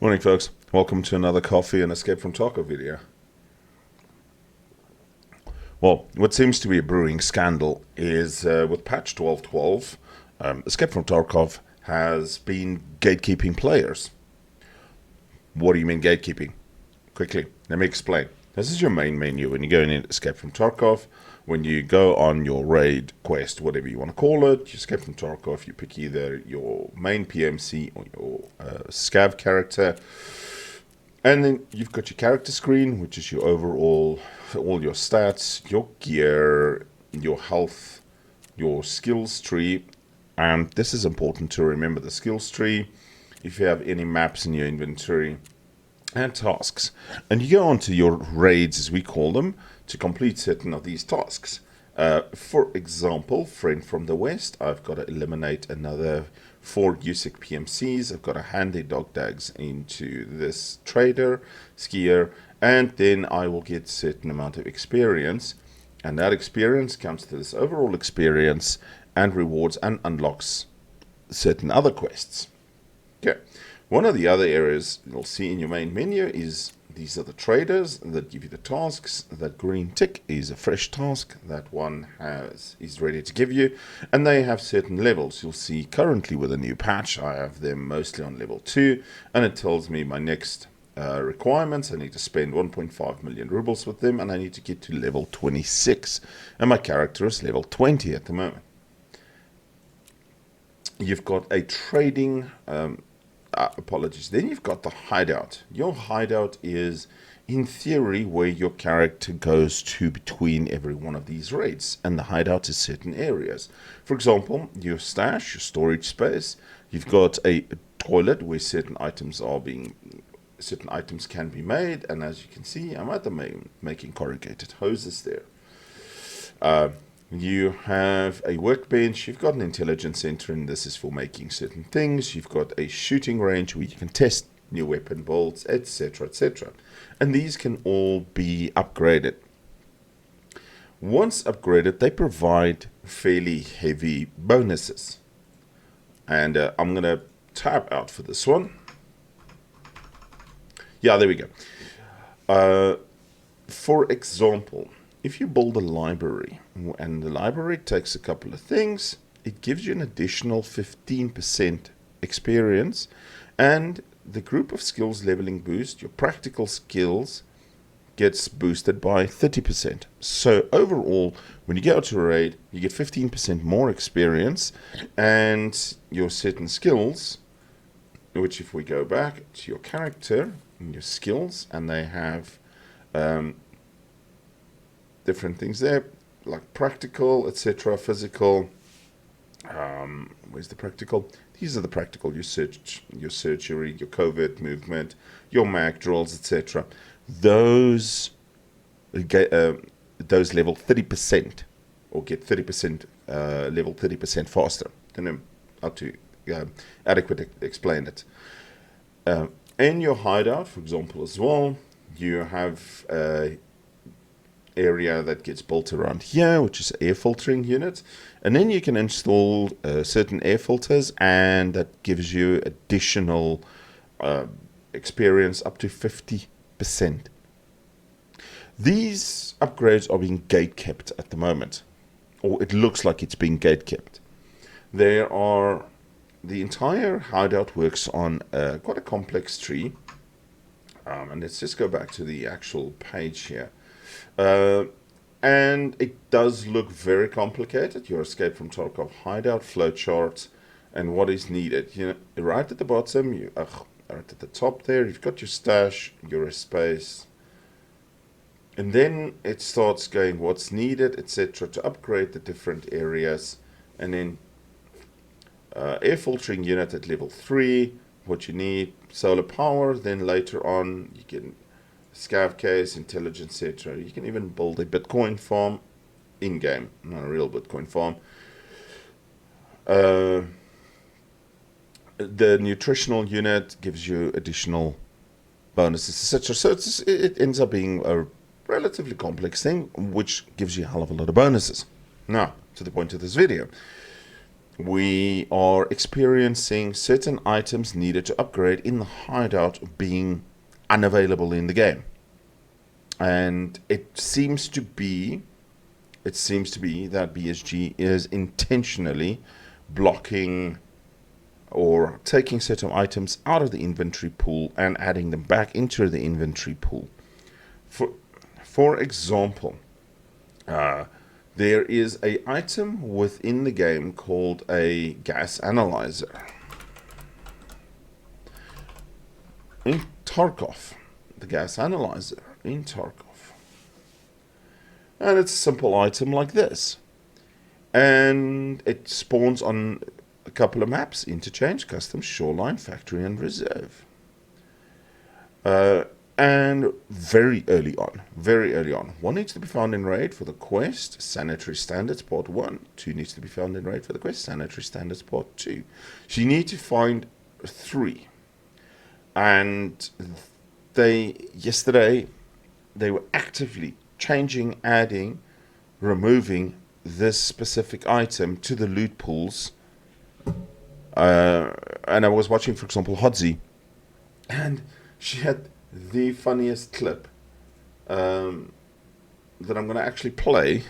Morning, folks. Welcome to another Coffee and Escape from Tarkov video. Well, what seems to be a brewing scandal is with patch 12.12, Escape from Tarkov has been gatekeeping players. What do you mean gatekeeping? Quickly, let me explain. This is your main menu when you go in Escape from Tarkov. When you go on your raid, quest, whatever you want to call it, you escape from Tarkov, you pick either your main PMC or your scav character. And then you've got your character screen, which is your overall, all your stats, your gear, your health, your skills tree. And this is important to remember, the skills tree, if you have any maps in your inventory, and tasks. And you go on to your raids, as we call them, to complete certain of these tasks. For example, friend from the west, I've got to eliminate another 4 USIC PMCs. I've got to hand the dog tags into this trader, skier, and then I will get a certain amount of experience. And that experience comes to this overall experience and rewards and unlocks certain other quests. Okay. One of the other areas you'll see in your main menu is these are the traders that give you the tasks. That green tick is a fresh task that one is ready to give you, and they have certain levels. You'll see currently with a new patch I have them mostly on level 2, and it tells me my next requirements. I need to spend 1.5 million rubles with them, and I need to get to level 26, and my character is level 20 at the moment. You've got a trading apologies. Then you've got the hideout. Your hideout is, in theory, where your character goes to between every one of these raids. And the hideout is certain areas. For example, your stash, your storage space. You've got a toilet where certain items can be made. And as you can see, I'm at the making corrugated hoses there. You have a workbench, you've got an intelligence center, and this is for making certain things. You've got a shooting range where you can test new weapon builds, etc., etc. And these can all be upgraded. Once upgraded, they provide fairly heavy bonuses. And I'm going to tab out for this one. Yeah, there we go. For example, if you build a library, and the library takes a couple of things, it gives you an additional 15% experience, and the group of skills leveling boost, your practical skills, gets boosted by 30%. So overall, when you go to a raid, you get 15% more experience, and your certain skills, which if we go back to your character and your skills, and they have different things there, like practical, etc., physical. Where's the practical? These are the practical: your surgery, your covert movement, your mag drills, etc. Those level 30%, or get 30% level 30% faster. I don't know how to adequately explain it. In your hideout, for example, as well, you have area that gets built around here, which is an air filtering unit, and then you can install certain air filters, and that gives you additional experience up to 50%. These upgrades are being gate-kept at the moment, or it looks like it's being gate-kept. The entire hideout works on quite a complex tree, and let's just go back to the actual page here. And it does look very complicated. Your Escape from Tarkov hideout flowchart and what is needed. You know, right at the bottom, right at the top there, you've got your stash, your space, and then it starts going what's needed, etc., to upgrade the different areas, and then air filtering unit at level 3, what you need, solar power. Then later on, you can scav case, intelligence, etc. You can even build a Bitcoin farm in-game, not a real Bitcoin farm. The nutritional unit gives you additional bonuses, etc. So it ends up being a relatively complex thing, which gives you a hell of a lot of bonuses. Now, to the point of this video. we are experiencing certain items needed to upgrade in the hideout being unavailable in the game. And it seems to be that BSG is intentionally blocking or taking certain items out of the inventory pool and adding them back into the inventory pool. For example, there is a item within the game called a gas analyzer. In Tarkov, the gas analyzer in Tarkov. And it's a simple item like this. And it spawns on a couple of maps: Interchange, Custom, Shoreline, Factory, and Reserve. And very early on, 1 needs to be found in raid for the quest, Sanitary Standards Part 1. 2 needs to be found in raid for the quest, Sanitary Standards Part 2. So you need to find 3. And yesterday, they were actively changing, adding, removing this specific item to the loot pools. And I was watching, for example, Hodzi, and she had the funniest clip that I'm going to actually play.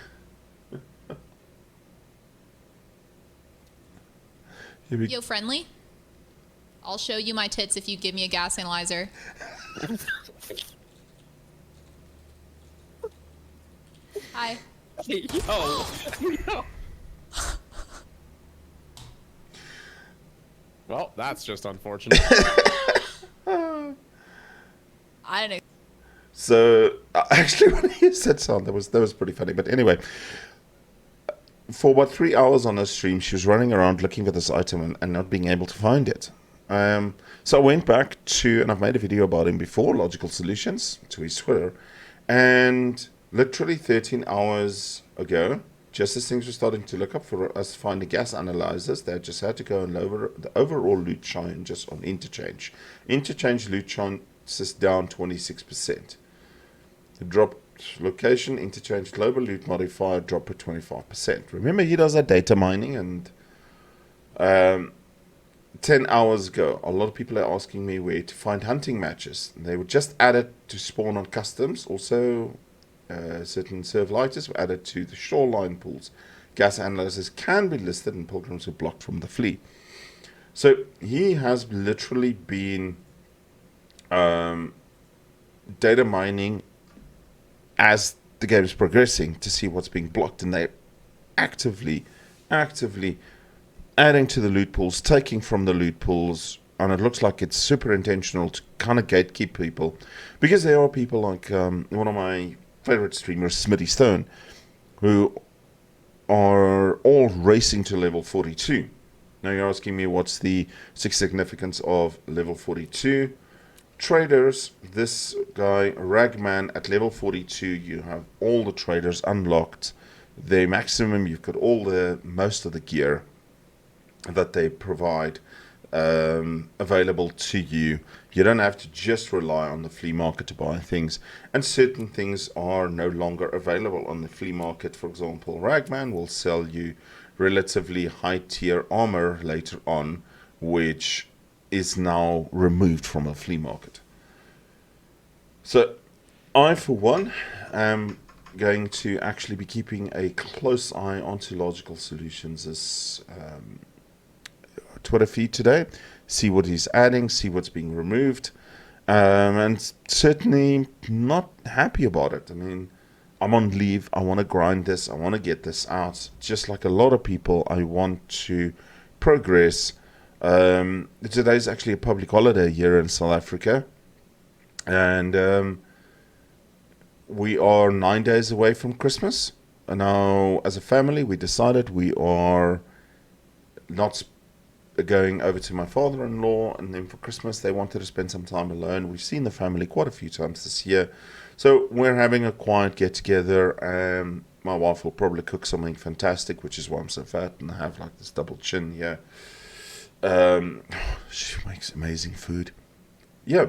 Yo, friendly? I'll show you my tits if you give me a gas analyzer. Hi. Yo. Well, that's just unfortunate. I don't know. So actually, when he said sound, that was pretty funny. But anyway, for about 3 hours on her stream, she was running around looking for this item and not being able to find it. So I went back to, and I've made a video about him before, Logical Solutions, to his Twitter, and literally 13 hours ago, just as things were starting to look up for us finding gas analyzers, they just had to go and lower the overall loot changes on Interchange. Interchange loot chances down 26%. The dropped location, Interchange global loot modifier dropped by 25%. Remember, he does that data mining, and 10 hours ago, a lot of people are asking me where to find hunting matches. They were just added to spawn on customs. Also, certain serve lighters were added to the shoreline pools. Gas analyzers can be listed and pilgrims are blocked from the fleet. So he has literally been data mining as the game is progressing to see what's being blocked, and they're actively adding to the loot pools, taking from the loot pools, and it looks like it's super intentional to kind of gatekeep people, because there are people like one of my favorite streamers, Smitty Stone, who are all racing to level 42. Now you're asking me what's the significance of level 42. Traders, this guy, Ragman, at level 42, you have all the traders unlocked. The maximum, you've got most of the gear that they provide available to you. You don't have to just rely on the flea market to buy things, and certain things are no longer available on the flea market. For example, Ragman will sell you relatively high tier armor later on, which is now removed from a flea market. So I, for one, am going to actually be keeping a close eye onto Logical Solutions' Twitter feed today, see what he's adding, see what's being removed, and certainly not happy about it. I mean, I'm on leave, I want to grind this, I want to get this out. Just like a lot of people, I want to progress. Today's actually a public holiday here in South Africa, and we are 9 days away from Christmas. And now, as a family, we decided we are not going over to my father-in-law, and then for Christmas they wanted to spend some time alone. We've seen the family quite a few times this year, so we're having a quiet get-together. My wife will probably cook something fantastic, which is why I'm so fat and I have like this double chin here. She makes amazing food. Yeah,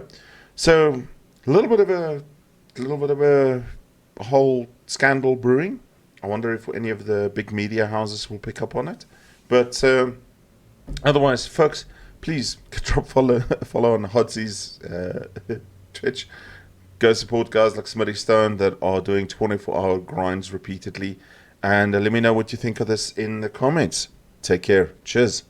so a little bit of a whole scandal brewing. I wonder if any of the big media houses will pick up on it. But otherwise, folks, please drop follow on Hodsy's Twitch. Go support guys like Smitty Stone that are doing 24-hour grinds repeatedly. And let me know what you think of this in the comments. Take care. Cheers.